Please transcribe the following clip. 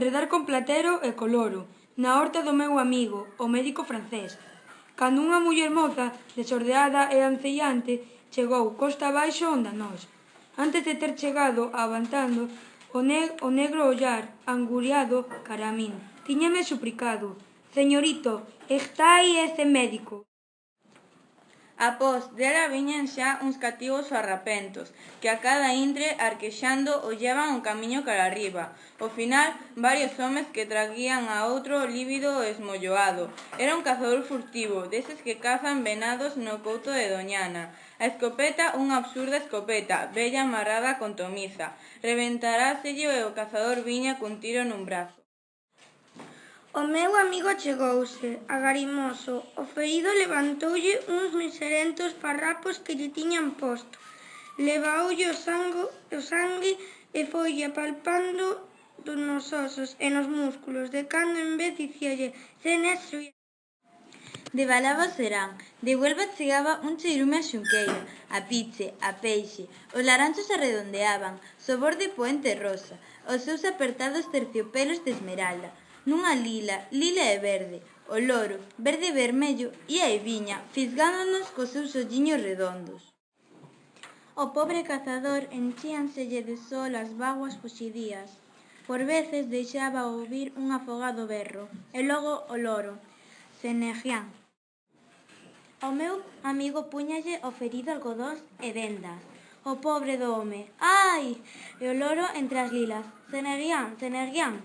enredar con Platero e co loro, na horta do meu amigo, o médico francés. Cando unha muller moza, desordeada e ancellante, chegou costa abaixo onda nós. Antes de ter chegado, avantando, o negro ollar, anguriado, cara a min, tiñame suplicado: «Señorito, está aí ese médico?» Após dela viñan xa uns cativos farrapentos, que a cada intre, arquexando, ollaban o camiño cara arriba. Ao final, varios homes que traguían a outro lívido e esmolloado. Era un cazador furtivo, deses que cazan venados no couto de Doñana. A escopeta, unha absurda escopeta, vella amarrada con tomiza. Reventaráselle e o cazador viña cun tiro nun brazo. O meu amigo achegouse, agarimoso. O ferido levantoulle uns miserentos farrapos que lle tiñan posto. Levaoulle o sangue e foille apalpando nos osos e nos músculos. De cando en vez dicíalle: «Ceneso». De Balaba serán. De Huelva chegaba un cheirume a xunqueira, a piche, a peixe. Os laranxos se redondeaban, sobor de puente rosa, os seus apertados terciopelos de esmeralda. Nunha lila e verde, o loro, verde e vermello, e aí viña, fisgándonos cos seus olliños redondos. O pobre cazador enchíanselle de sol as vaguas fuxidías. Por veces deixaba ouvir un afogado berro, e logo o loro, Cenegián. O meu amigo púñalle o ferido algodóns e vendas. O pobre do home, ai! E o loro entre as lilas, Ceneguián, Ceneguián.